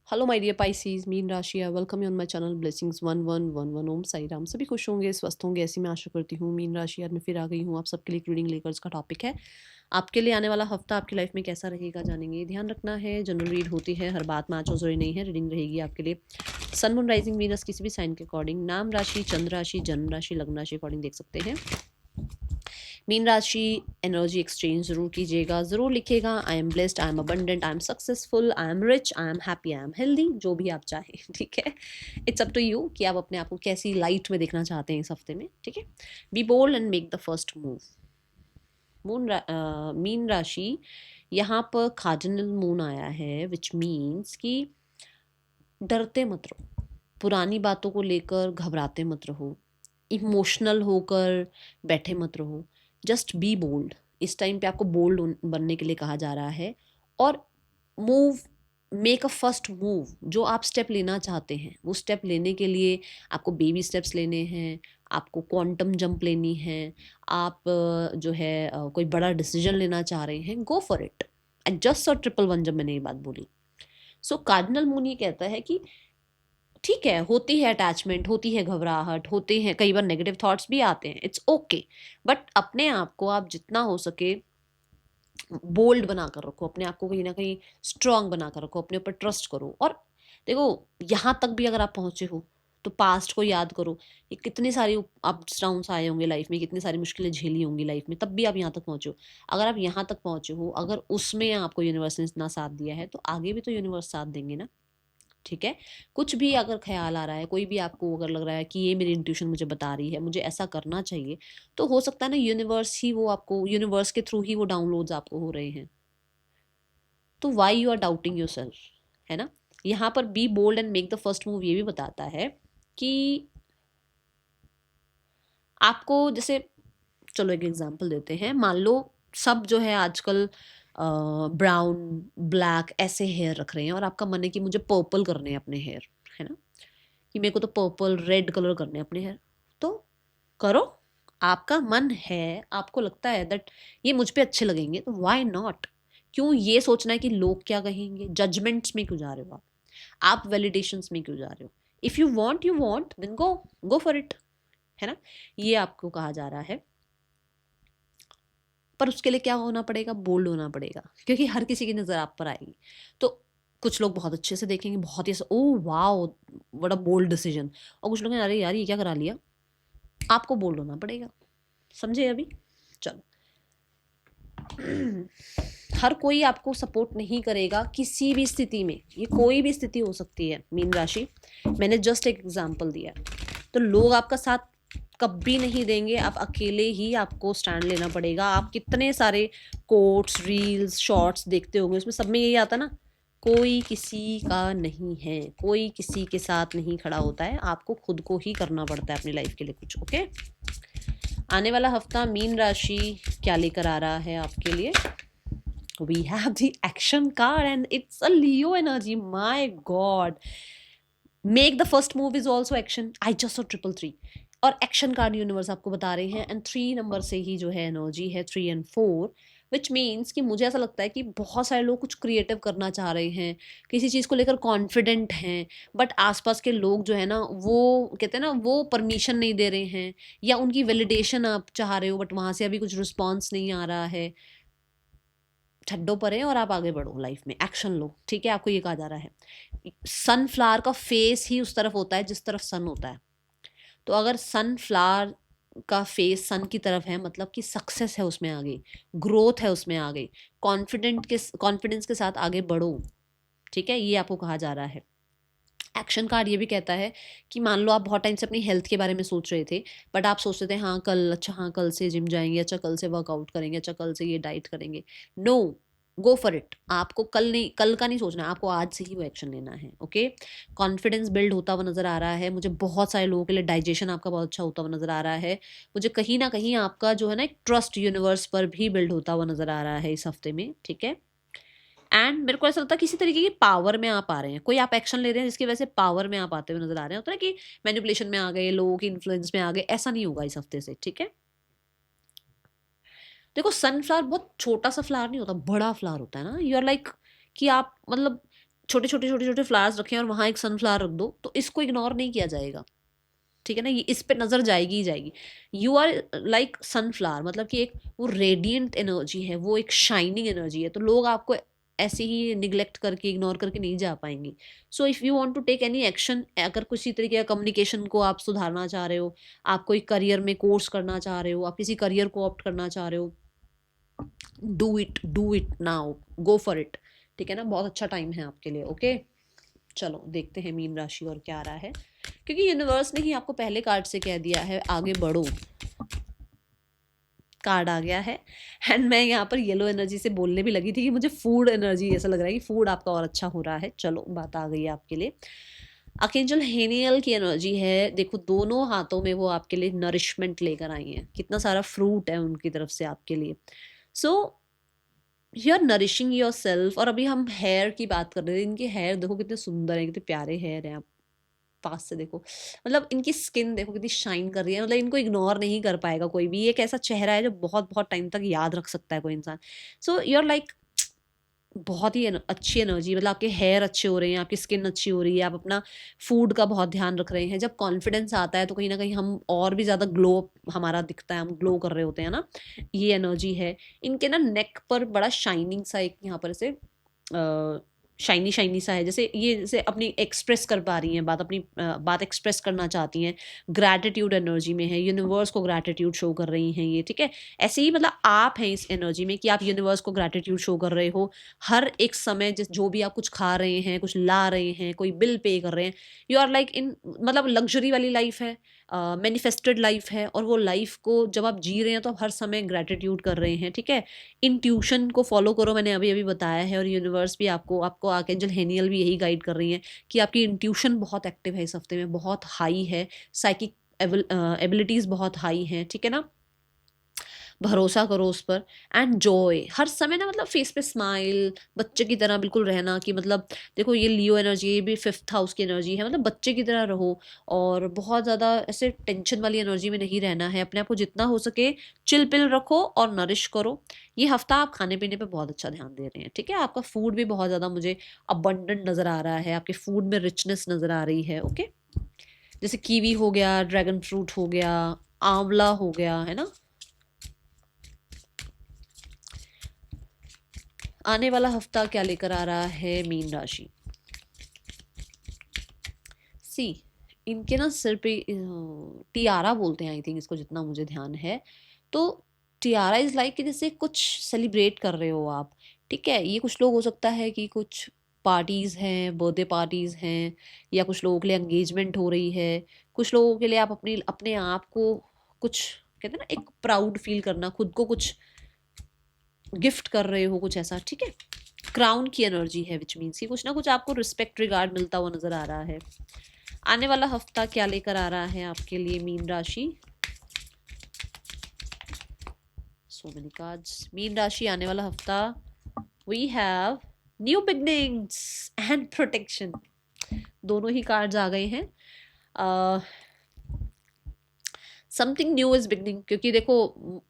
Hello my dear Pisces, मीन राशि, I welcome you on my channel blessings 1111 Om Sai Ram. सभी खुश होंगे, स्वस्थ होंगे, ऐसी मैं आशा करती हूँ। मीन राशि आज मैं फिर आ गई हूँ आप सबके लिए एक रीडिंग लेकर। इसका टॉपिक है आपके लिए आने वाला हफ्ता आपकी लाइफ में कैसा रहेगा, जानेंगे। ध्यान रखना है, जनरल रीड होती है, हर बात मैच हो जरूरी नहीं है। रीडिंग रहेगी आपके लिए सन मून राइजिंग वीनस किसी भी साइन के अकॉर्डिंग, नाम राशि, चंद्र राशि, जन्म राशि, लग्न राशि अकॉर्डिंग देख सकते हैं। मीन राशि एनर्जी एक्सचेंज जरूर कीजिएगा, जरूर लिखिएगा I am blessed, I am abundant, I am successful, I am rich, I am happy, I am healthy, जो भी आप चाहें। ठीक है, इट्स अप टू यू कि आप अपने आप को कैसी लाइट में देखना चाहते हैं इस हफ्ते में। ठीक है, be bold and make the first move. मीन राशि, यहाँ पर कार्डिनल मून आया है, विच मीन्स कि डरते मत रहो, पुरानी बातों को लेकर घबराते मत रहो, इमोशनल होकर बैठे मत रहो। Just be bold. इस टाइम पे आपको बोल्ड बनने के लिए कहा जा रहा है। और move, make a first move. जो आप स्टेप लेना चाहते हैं वो स्टेप लेने के लिए आपको बेबी स्टेप्स लेने हैं, आपको क्वांटम जंप लेनी है, आप जो है कोई बड़ा डिसीजन लेना चाह रहे हैं, गो फॉर इट। एंड जस्ट और ट्रिपल वन जब मैंने ये बात बोली, सो कार्डिनल मून ये कहता है कि ठीक है, होती है अटैचमेंट, होती है घबराहट, होते हैं कई बार नेगेटिव थॉट्स भी आते हैं, इट्स ओके। बट अपने आप को आप जितना हो सके बोल्ड बना कर रखो, अपने आप को कहीं ना कहीं स्ट्रांग बना कर रखो, अपने ऊपर ट्रस्ट करो। और देखो, यहाँ तक भी अगर आप पहुंचे हो तो पास्ट को याद करो। ये कितनी सारी अप्स डाउन्स आए होंगे लाइफ में, कितनी सारी मुश्किलें झेली होंगी लाइफ में, तब भी आप यहाँ तक पहुंचे हो। अगर आप यहाँ तक पहुंचे हो, अगर उसमें आपको यूनिवर्स ने इतना साथ दिया है, तो आगे भी तो यूनिवर्स साथ देंगे ना। ठीक है, कुछ भी अगर ख्याल आ रहा है, कोई भी आपको अगर लग रहा है कि ये मेरी इंट्यूशन मुझे बता रही है, मुझे ऐसा करना चाहिए, तो हो सकता है ना यूनिवर्स ही वो आपको, यूनिवर्स के थ्रू ही वो डाउनलोड्स आपको हो रहे हैं। तो why you are doubting yourself, है ना। यहाँ पर be bold and make the first move ये भी बताता है कि आपको जैसे, चलो एक एग्जांपल देते हैं। मान लो सब जो है आजकल ब्राउन ब्लैक ऐसे हेयर रख रहे हैं, और आपका मन है कि मुझे पर्पल करने हैं अपने हेयर, है ना, कि मेरे को तो पर्पल रेड कलर करने हैं अपने हेयर। तो करो, आपका मन है, आपको लगता है दैट ये मुझ पे अच्छे लगेंगे, तो व्हाई नॉट। क्यों ये सोचना है कि लोग क्या कहेंगे, जजमेंट्स में क्यों जा रहे हो आप वैलिडेशंस में क्यों जा रहे हो। If you want then go, go for it, है ना। ये आपको कहा जा रहा है। पर उसके लिए क्या होना पड़ेगा, बोल्ड होना पड़ेगा, क्योंकि हर किसी की नज़र आप पर आएगी। तो कुछ लोग बहुत अच्छे से देखेंगे, बहुत ही ऐसा, oh wow what a bold decision. और कुछ लोग हैं, अरे यार ये क्या करा लिया। आपको बोल्ड होना पड़ेगा, समझे अभी। चलो, हर कोई आपको सपोर्ट नहीं करेगा किसी भी स्थिति में, ये कोई भी स्थिति हो सकती है मीन राशि। मैंने जस्ट एक एग्जांपल दिया। तो लोग आपका साथ कभी नहीं देंगे, आप अकेले ही आपको स्टैंड लेना पड़ेगा। आप कितने सारे कोट्स, रील्स, शॉर्ट्स देखते होंगे, उसमें सब में यही आता ना, कोई किसी का नहीं है, कोई किसी के साथ नहीं खड़ा होता है, आपको खुद को ही करना पड़ता है अपनी लाइफ के लिए कुछ। ओके, आने वाला हफ्ता मीन राशि क्या लेकर आ रहा है आपके लिए। We have the action card and it's a Leo energy. My God. Make the first move is also action. I just saw 333. और एक्शन कार्ड यूनिवर्स आपको बता रहे हैं, एंड 3 नंबर से ही जो है एनर्जी है, 3 एंड 4, विच मीन्स कि मुझे ऐसा लगता है कि बहुत सारे लोग कुछ क्रिएटिव करना चाह रहे हैं, किसी चीज़ को लेकर कॉन्फिडेंट हैं, बट आसपास के लोग जो है ना, वो कहते हैं ना, वो परमिशन नहीं दे रहे हैं, या उनकी वैलिडेशन आप चाह रहे हो बट वहाँ से अभी कुछ रिस्पॉन्स नहीं आ रहा है। छड्डो परे और आप आगे बढ़ो लाइफ में, एक्शन लो। ठीक है, आपको ये कहा जा रहा है, सनफ्लावर का फेस ही उस तरफ होता है जिस तरफ सन होता है। तो अगर सनफ्लावर का फेस सन की तरफ है, मतलब कि सक्सेस है उसमें आगे, ग्रोथ है उसमें आगे, कॉन्फिडेंस के साथ आगे बढ़ो। ठीक है, ये आपको कहा जा रहा है। एक्शन कार्ड ये भी कहता है कि मान लो आप बहुत टाइम से अपनी हेल्थ के बारे में सोच रहे थे, बट आप सोचते थे हाँ कल, अच्छा हाँ कल से जिम जाएंगे, अच्छा कल से वर्कआउट करेंगे, अच्छा कल से ये डाइट करेंगे। No, go for it. आपको कल नहीं, कल का नहीं सोचना है, आपको आज से ही वो एक्शन लेना है। ओके, कॉन्फिडेंस बिल्ड होता हुआ नजर आ रहा है मुझे, बहुत सारे लोगों के लिए डाइजेशन आपका बहुत अच्छा होता हुआ नजर आ रहा है मुझे, कहीं ना कहीं आपका जो है ना एक ट्रस्ट यूनिवर्स पर भी बिल्ड होता हुआ नजर आ रहा है इस हफ्ते में। ठीक है, एंड मेरे को ऐसा लगता है किसी तरीके की पावर में आप आ रहे हैं, कोई आप एक्शन ले रहे हैं जिसकी वजह से पावर में आप आते हुए नजर आ रहे हैं। होता है कि मैनिपुलेशन में आ गए, लोगों की इन्फ्लुएंस में आ गए, ऐसा नहीं होगा इस हफ्ते से। ठीक है, देखो सनफ्लावर बहुत छोटा सा फ्लावर नहीं होता, बड़ा फ्लावर होता है ना। यू आर लाइक कि आप मतलब छोटे छोटे छोटे छोटे फ्लावर्स रखें और वहाँ एक सनफ्लावर रख दो, तो इसको इग्नोर नहीं किया जाएगा, ठीक है ना, ये इस पे नजर जाएगी ही जाएगी। यू आर लाइक सनफ्लावर, मतलब कि एक वो रेडिएंट एनर्जी है, वो एक शाइनिंग एनर्जी है, तो लोग आपको ऐसे ही निग्लेक्ट करके इग्नोर करके नहीं जा पाएंगे। So if you want to take any action, अगर किसी तरीके का कम्युनिकेशन को आप सुधारना चाह रहे हो, आप कोई करियर में कोर्स करना चाह रहे हो, आप किसी करियर को ऑप्ट करना चाह रहे हो, do it now, go for it, ठीक है ना, बहुत अच्छा टाइम है आपके लिए। ओके, चलो देखते हैं मीन राशि और क्या आ रहा है, क्योंकि यूनिवर्स ने ही आपको पहले कार्ड से कह दिया है आगे बढ़ो, कार्ड आ गया है। एंड मैं यहाँ पर येलो एनर्जी से बोलने भी लगी थी कि मुझे फूड एनर्जी ऐसा लग रहा है कि फूड आपका और अच्छा हो रहा है। चलो बात आ गई है आपके लिए, आर्कएंजल हेनियल की एनर्जी है। देखो दोनों हाथों में वो आपके लिए नरिशमेंट लेकर आई हैं, कितना सारा फ्रूट है उनकी तरफ से आपके लिए। So you are nourishing yourself. और अभी हम हेयर की बात कर रहे थे, इनके हेयर देखो कितने सुंदर हैं, कितने प्यारे हेयर हैं, आप पास से देखो, मतलब इनकी स्किन देखो कितनी शाइन कर रही है, मतलब इनको इग्नोर नहीं कर पाएगा कोई भी। ये एक ऐसा चेहरा है जो बहुत बहुत टाइम तक याद रख सकता है कोई इंसान। सो यू आर लाइक बहुत ही अच्छी एनर्जी, मतलब आपके हेयर अच्छे हो रहे हैं, आपकी स्किन अच्छी हो रही है, आप अपना फूड का बहुत ध्यान रख रहे हैं। जब कॉन्फिडेंस आता है तो कहीं ना कहीं हम और भी ज़्यादा ग्लो हमारा दिखता है, हम ग्लो कर रहे होते हैं ना, ये एनर्जी है। इनके ना नेक पर बड़ा शाइनिंग सा एक यहाँ पर ऐसे शाइनी शाइनी सा है, जैसे ये जैसे अपनी एक्सप्रेस कर पा रही हैं बात, अपनी बात एक्सप्रेस करना चाहती हैं, ग्रैटिट्यूड एनर्जी में है, यूनिवर्स को ग्रैटिट्यूड शो कर रही हैं ये, ठीक है। ऐसे ही मतलब आप हैं इस एनर्जी में कि आप यूनिवर्स को ग्रैटिट्यूड शो कर रहे हो हर एक समय, जिस जो भी आप कुछ खा रहे हैं, कुछ ला रहे हैं, कोई बिल पे कर रहे हैं, यू आर लाइक इन, मतलब लग्जरी वाली लाइफ है, मैनिफेस्टेड लाइफ है, और वो लाइफ को जब आप जी रहे हैं तो आप हर समय ग्रैटिट्यूड कर रहे हैं, ठीक है। इंट्यूशन को फॉलो करो, मैंने अभी अभी बताया है, और यूनिवर्स भी आपको आपको आर्कएंजल हेनियल भी यही गाइड कर रही है कि आपकी इंट्यूशन बहुत एक्टिव है इस हफ्ते में, बहुत हाई है, साइकिक एबिलिटीज़ बहुत हाई हैं, ठीक है ना, भरोसा करो उस पर। एंड जॉय हर समय ना, मतलब फेस पे स्माइल, बच्चे की तरह बिल्कुल रहना, कि मतलब देखो ये लियो एनर्जी, ये भी 5th हाउस की एनर्जी है, मतलब बच्चे की तरह रहो, और बहुत ज़्यादा ऐसे टेंशन वाली एनर्जी में नहीं रहना है, अपने आप को जितना हो सके चिल पिल रखो और नरिश करो। ये हफ्ता आप खाने पीने पे बहुत अच्छा ध्यान दे रहे हैं, ठीक है, आपका फूड भी बहुत ज़्यादा मुझे अबंडेंट नज़र आ रहा है, आपके फूड में रिचनेस नज़र आ रही है। ओके, जैसे कीवी हो गया, ड्रैगन फ्रूट हो गया, आंवला हो गया, है ना। आने वाला हफ्ता क्या लेकर आ रहा है मीन राशि, सी इनके ना सिर पे टियारा बोलते हैं आई थिंक इसको, जितना मुझे ध्यान है। तो टियारा इज लाइक कि जैसे कुछ सेलिब्रेट कर रहे हो आप, ठीक है। ये कुछ लोग हो सकता है कि कुछ पार्टीज़ हैं, बर्थडे पार्टीज़ हैं, या कुछ लोगों के लिए एंगेजमेंट हो रही है, कुछ लोगों के लिए आप अपनी अपने आप को कुछ कहते हैं ना, एक प्राउड फील करना, खुद को कुछ गिफ्ट कर रहे हो, कुछ ऐसा, ठीक है। क्राउन की एनर्जी है, विच मीन्स कि कुछ ना कुछ आपको रिस्पेक्ट रिगार्ड मिलता हुआ नजर आ रहा है। आने वाला हफ्ता क्या लेकर आ रहा है आपके लिए मीन राशि, सो मेनी कार्ड्स। मीन राशि आने वाला हफ्ता, we have new beginnings and protection, दोनों ही कार्ड्स आ गए हैं। समथिंग न्यू इज बिगनिंग, क्योंकि देखो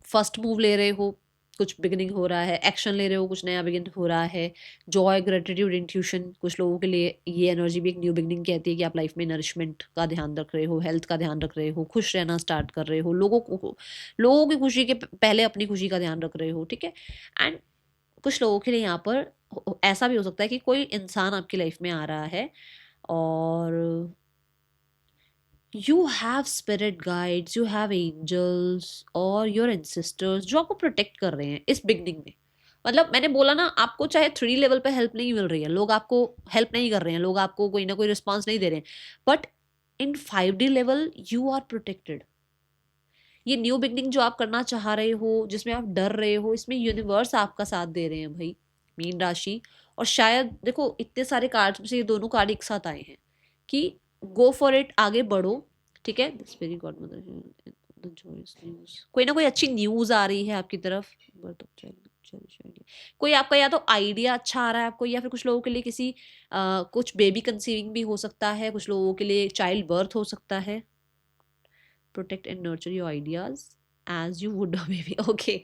फर्स्ट मूव ले रहे हो, कुछ बिगिनिंग हो रहा है, एक्शन ले रहे हो, कुछ नया बिगिन हो रहा है। जॉय, ग्रेटिट्यूड, इंट्यूशन, कुछ लोगों के लिए ये एनर्जी भी एक न्यू बिगिनिंग कहती है कि आप लाइफ में नरिशमेंट का ध्यान रख रहे हो, हेल्थ का ध्यान रख रहे हो, खुश रहना स्टार्ट कर रहे हो, लोगों की खुशी के पहले अपनी खुशी का ध्यान रख रहे हो, ठीक है। एंड कुछ लोगों के लिए यहाँ पर ऐसा भी हो सकता है कि कोई इंसान आपकी लाइफ में आ रहा है और you have spirit guides, you have angels और योर एंसेस्टर्स जो आपको प्रोटेक्ट कर रहे हैं इस बिगनिंग में। मतलब मैंने बोला ना, आपको चाहे 3 लेवल पे हेल्प नहीं मिल रही है, लोग आपको हेल्प नहीं कर रहे हैं, लोग आपको कोई ना कोई रिस्पॉन्स नहीं दे रहे हैं, but in 5D level you are protected. ये न्यू बिगनिंग जो आप करना चाह रहे हो, जिसमें आप डर रहे हो, इसमें यूनिवर्स आपका साथ दे रहे हैं भाई, मीन राशि। और शायद देखो इतने सारे कार्ड्स में से ये दोनों कार्ड एक साथ आए हैं कि गो फॉर इट, आगे बढ़ो, ठीक है। फेरी गॉड मदर, कोई ना कोई अच्छी न्यूज आ रही है आपकी तरफ, कोई आपका या तो आइडिया अच्छा आ रहा है आपको, या फिर कुछ लोगों के लिए किसी कुछ बेबी कंसीविंग भी हो सकता है, कुछ लोगों के लिए चाइल्ड बर्थ हो सकता है। Protect and nurture your ideas as you would a baby, okay.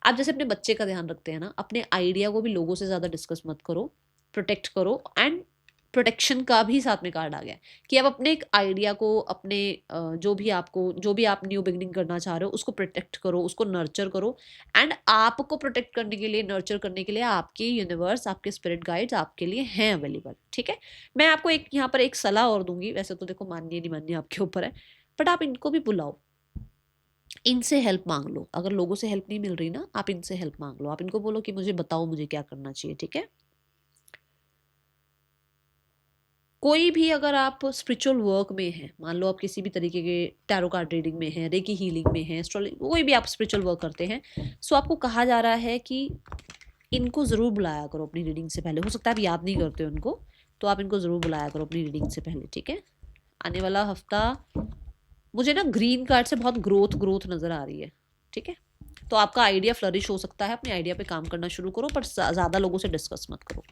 आप जैसे अपने बच्चे का ध्यान रखते हैं ना, अपने आइडिया को भी लोगों से ज़्यादा डिस्कस मत करो, प्रोटेक्ट करो एंड प्रोटेक्शन का भी साथ में कार्ड आ गया कि आप अपने एक आइडिया को, अपने जो भी आप न्यू बिगनिंग करना चाह रहे हो उसको प्रोटेक्ट करो, उसको नर्चर करो। एंड आपको प्रोटेक्ट करने के लिए, नर्चर करने के लिए आपके यूनिवर्स, आपके स्पिरिट गाइड्स आपके लिए हैं अवेलेबल। ठीक है, मैं आपको एक यहाँ पर एक सलाह और दूंगी, वैसे तो देखो माननी नहीं माननी आपके ऊपर है, बट आप इनको भी बुलाओ, इनसे हेल्प मांग लो। अगर लोगों से हेल्प नहीं मिल रही ना, आप इनसे हेल्प मांग लो, आप इनको बोलो कि मुझे बताओ मुझे क्या करना चाहिए। ठीक है, कोई भी अगर आप स्पिरिचुअल वर्क में हैं, मान लो आप किसी भी तरीके के टैरो कार्ड रीडिंग में हैं, रेकी हीलिंग में हैं, एस्ट्रोलॉजी, कोई भी आप स्पिरिचुअल वर्क करते हैं, सो आपको कहा जा रहा है कि इनको ज़रूर बुलाया करो अपनी रीडिंग से पहले। हो सकता है आप याद नहीं करते हो उनको, तो आप इनको ज़रूर बुलाया करो अपनी रीडिंग से पहले। ठीक है, आने वाला हफ्ता मुझे ना ग्रीन कार्ड से बहुत ग्रोथ ग्रोथ नज़र आ रही है। ठीक है, तो आपका आइडिया फ्लरिश हो सकता है, अपने आइडिया पे काम करना शुरू करो, पर ज़्यादा लोगों से डिस्कस मत करो।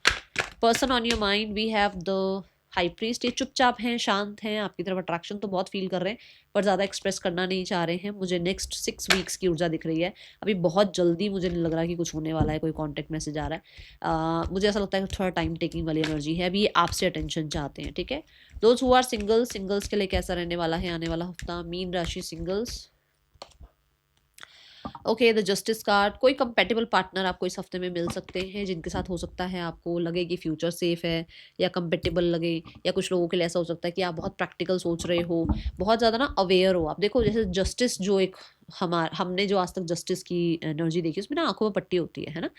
Person on your mind, we have the high priest. ये चुपचाप हैं, शांत हैं, आपकी तरफ अट्रैक्शन तो बहुत फील कर रहे हैं, पर ज़्यादा एक्सप्रेस करना नहीं चाह रहे हैं। मुझे नेक्स्ट 6 वीक्स की ऊर्जा दिख रही है, अभी बहुत जल्दी मुझे नहीं लग रहा कि कुछ होने वाला है, कोई कॉन्टेक्ट मैसेज आ रहा है। मुझे ऐसा लगता है कि थोड़ा टाइम टेकिंग वाली एनर्जी है, अभी ये आपसे अटेंशन चाहते हैं। ठीक है, those who are singles, singles के लिए कैसा रहने वाला है आने वाला हफ्ता? मीन राशि singles, okay, the justice card. कोई कंपेटेबल पार्टनर आपको इस हफ्ते में मिल सकते हैं, जिनके साथ हो सकता है आपको लगे कि फ्यूचर सेफ है या कंपेटेबल लगे, या कुछ लोगों के लिए ऐसा हो सकता है कि आप बहुत प्रैक्टिकल सोच रहे हो, बहुत ज़्यादा ना अवेयर हो आप। देखो जैसे जस्टिस जो एक हमने जो आज तक जस्टिस की एनर्जी देखी उसमें ना आंखों में पट्टी होती है ना,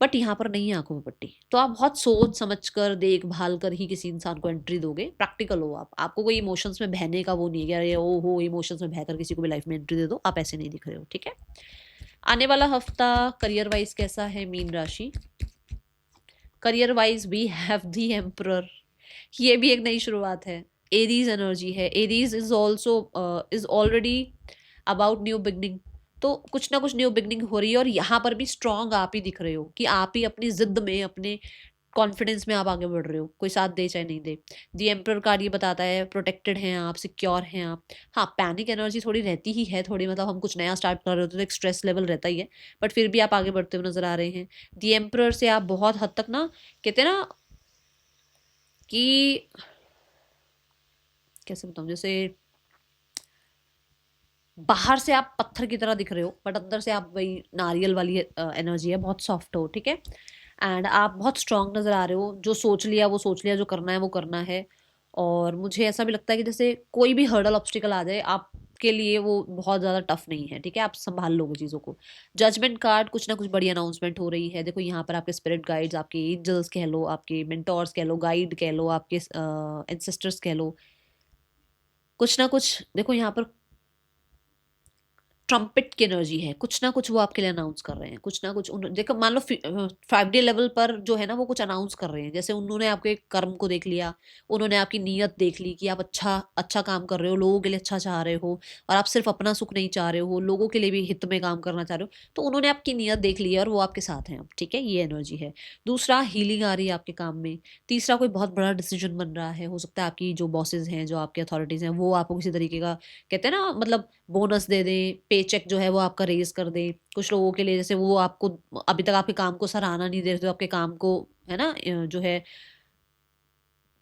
बट यहाँ पर नहीं है आंखों में पट्टी। तो आप बहुत सोच समझ कर, देखभाल कर ही किसी इंसान को एंट्री दोगे। प्रैक्टिकल हो आप, आपको कोई इमोशंस में बहने का वो नहीं है कि अरे ओ हो इमोशंस में बहकर किसी को भी लाइफ में एंट्री दे दो, आप ऐसे नहीं दिख रहे हो। ठीक है, आने वाला हफ्ता करियर वाइज कैसा है मीन राशि? Career wise we have the emperor, ये भी एक नई शुरुआत है। एरीज एनर्जी है, Aries is also is already about new beginning. तो कुछ ना कुछ न्यू बिगनिंग हो रही है, और यहाँ पर भी स्ट्रांग आप ही दिख रहे हो कि आप ही अपनी जिद में, अपने कॉन्फिडेंस में आप आगे बढ़ रहे हो, कोई साथ दे चाहे नहीं दे। दी एम्परर कार्ड ये बताता है प्रोटेक्टेड हैं आप, सिक्योर हैं आप। हाँ, पैनिक एनर्जी थोड़ी रहती ही है, थोड़ी मतलब हम कुछ नया स्टार्ट कर रहे होते तो एक स्ट्रेस लेवल रहता ही है, बट फिर भी आप आगे बढ़ते हुए नजर आ रहे हैं। दी एम्परर से आप बहुत हद तक ना, कहते हैं ना कि कैसे बताऊं, जैसे बाहर से आप पत्थर की तरह दिख रहे हो, बट अंदर से आप वही नारियल वाली एनर्जी है, बहुत सॉफ्ट हो। ठीक है, एंड आप बहुत स्ट्रांग नज़र आ रहे हो, जो सोच लिया वो सोच लिया, जो करना है वो करना है। और मुझे ऐसा भी लगता है कि जैसे कोई भी हर्डल ऑब्स्टिकल आ जाए आपके लिए वो बहुत ज़्यादा टफ नहीं है। ठीक है, आप संभाल लोगे चीज़ों को। जजमेंट कार्ड, कुछ ना कुछ बड़ी अनाउंसमेंट हो रही है। देखो यहाँ पर आपके स्पिरिट गाइड्स, आपके एंजल्स कह लो, आपके मेंटोर्स कह लो, गाइड कह लो, आपके एंसेस्टर्स कह लो, कुछ ना कुछ देखो यहाँ पर ट्रम्पेट की एनर्जी है, कुछ ना कुछ वो आपके लिए अनाउंस कर रहे हैं, कुछ ना कुछ देखो मान लो 5D लेवल पर जो है ना वो कुछ अनाउंस कर रहे हैं। जैसे उन्होंने आपके कर्म को देख लिया, उन्होंने आपकी नीयत देख ली कि आप अच्छा अच्छा काम कर रहे हो, लोगों के लिए अच्छा चाह रहे हो, और आप सिर्फ अपना सुख नहीं चाह रहे हो, लोगों के लिए भी हित में काम करना चाह रहे हो। तो उन्होंने आपकी नीयत देख ली है और वो आपके साथ हैं अब। ठीक है, ये एनर्जी है। दूसरा, हीलिंग आ रही है आपके काम में। तीसरा, कोई बहुत बड़ा डिसीजन बन रहा है, हो सकता है आपकी जो बॉसेज हैं, जो आपके अथॉरिटीज़ हैं, वो आपको किसी तरीके का कहते हैं ना मतलब बोनस दे दें, पे चेक जो है वो आपका रेज कर दें। कुछ लोगों के लिए जैसे वो आपको अभी तक आपके काम को सराहना नहीं दे रहे, तो आपके काम को है ना जो है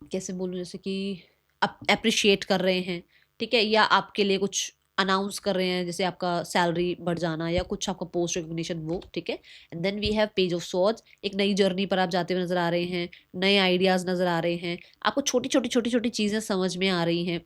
कैसे बोलूँ, जैसे कि अप्रिशिएट कर रहे हैं। ठीक है, या आपके लिए कुछ अनाउंस कर रहे हैं, जैसे आपका सैलरी बढ़ जाना या कुछ आपका पोस्ट रिकग्निशन वो। ठीक है, and then we have page of swords, एक नई जर्नी पर आप जाते हुए नजर आ रहे हैं, नए आइडियाज नजर आ रहे हैं, आपको छोटी छोटी छोटी छोटी चीजें समझ में आ रही हैं।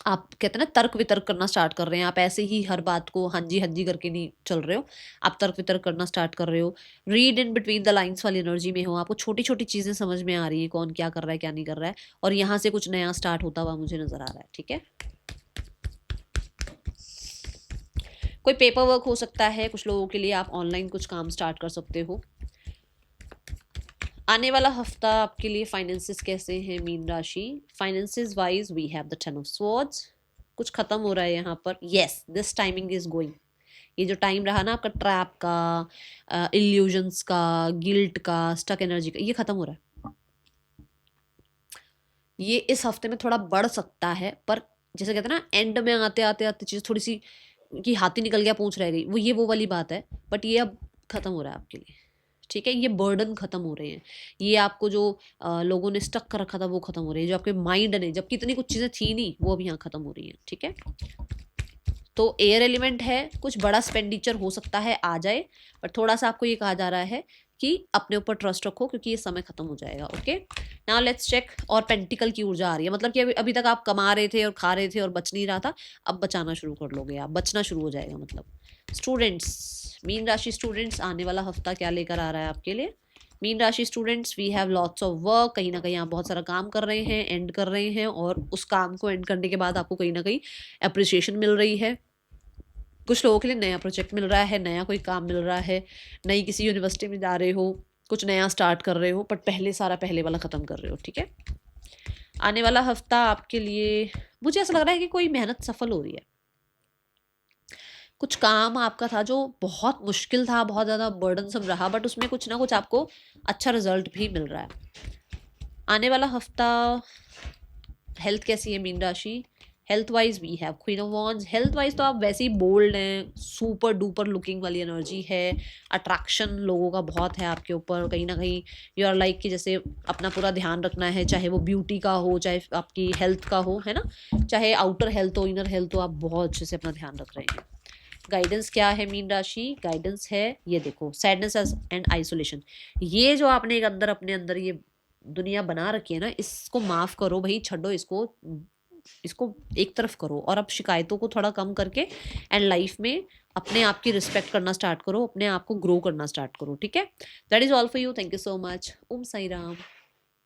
आप कहते हैं ना तर्क वितर्क करना स्टार्ट कर रहे हैं, आप ऐसे ही हर बात को हाँ जी करके नहीं चल रहे हो, आप तर्क वितर्क करना स्टार्ट कर रहे हो। Read in between the lines वाली एनर्जी में हो, आपको छोटी छोटी चीजें समझ में आ रही है, कौन क्या कर रहा है क्या नहीं कर रहा है, और यहाँ से कुछ नया स्टार्ट होता हुआ मुझे नजर आ रहा है। ठीक है, कोई पेपर वर्क हो सकता है कुछ लोगों के लिए, आप ऑनलाइन कुछ काम स्टार्ट कर सकते हो। आने वाला हफ्ता आपके लिए फाइनेंसेस कैसे हैं मीन राशि? Finances wise we have the 10 of swords, कुछ खत्म हो रहा है यहाँ पर। Yes, this timing is going. ये जो टाइम रहा ना आपका ट्रैप का, इल्यूजन्स का, गिल्ट का, स्टक एनर्जी का, ये खत्म हो रहा है। ये इस हफ्ते में थोड़ा बढ़ सकता है, पर जैसे कहते हैं ना एंड में आते आते आते चीज़ थोड़ी सी कि हाथी निकल गया पूंछ रह गई, वो वाली बात है, बट ये अब खत्म हो रहा है आपके लिए। ठीक है, ये बर्डन खत्म हो रहे हैं, ये आपको जो लोगों ने स्टक कर रखा था वो खत्म हो रही है, जो आपके माइंड ने, जबकि इतनी कुछ चीज़ें थी नहीं, वो भी यहाँ खत्म हो रही हैं। ठीक है, तो एयर एलिमेंट है, कुछ बड़ा स्पेंडिचर हो सकता है आ जाए, पर थोड़ा सा आपको ये कहा जा रहा है कि अपने ऊपर ट्रस्ट रखो, क्योंकि ये समय खत्म हो जाएगा। Okay, now let's check. और पेंटिकल की ऊर्जा आ रही है, मतलब कि अभी तक आप कमा रहे थे और खा रहे थे और बच नहीं रहा था, अब बचाना शुरू कर लोगे आप, बचना शुरू हो जाएगा। मतलब स्टूडेंट्स, मीन राशि स्टूडेंट्स, आने वाला हफ्ता क्या लेकर आ रहा है आपके लिए? मीन राशि students, we have lots of work. कहीं ना कहीं आप बहुत सारा काम कर रहे हैं, एंड कर रहे हैं, और उस काम को एंड करने के बाद आपको कहीं ना कहीं अप्रिसिएशन मिल रही है। कुछ लोगों के लिए नया प्रोजेक्ट मिल रहा है, नया कोई काम मिल रहा है, नई किसी यूनिवर्सिटी में जा रहे हो, कुछ नया स्टार्ट कर रहे हो, बट पहले वाला ख़त्म कर रहे हो। ठीक है, आने वाला हफ्ता आपके लिए मुझे ऐसा लग रहा है कि कोई मेहनत सफल हो रही है। कुछ काम आपका था जो बहुत मुश्किल था, बहुत ज़्यादा बर्डनसम रहा, बट उसमें कुछ ना कुछ आपको अच्छा रिजल्ट भी मिल रहा है। आने वाला हफ्ता हेल्थ कैसी है मीन राशि? Health wise we have queen of wands. Health wise तो आप वैसे ही बोल्ड हैं, सुपर डुपर लुकिंग वाली एनर्जी है, अट्रैक्शन लोगों का बहुत है आपके ऊपर, कहीं ना कहीं यू आर लाइक कि जैसे अपना पूरा ध्यान रखना है, चाहे वो ब्यूटी का हो, चाहे आपकी हेल्थ का हो, है ना, चाहे आउटर हेल्थ हो, इनर हेल्थ हो, आप बहुत अच्छे से अपना ध्यान रख रहे हैं। गाइडेंस क्या है मीन राशि? गाइडेंस है, ये देखो, सैडनेस एंड आइसोलेशन। ये जो आपने एक अंदर अपने अंदर ये दुनिया बना रखी है ना, इसको माफ करो भाई, छड्डो इसको, इसको एक तरफ करो, और अब शिकायतों को थोड़ा कम करके एंड लाइफ में अपने आप की रिस्पेक्ट करना स्टार्ट करो, अपने आप को ग्रो करना स्टार्ट करो। ठीक है, that is all for you. Thank you so much. Om Sai Ram.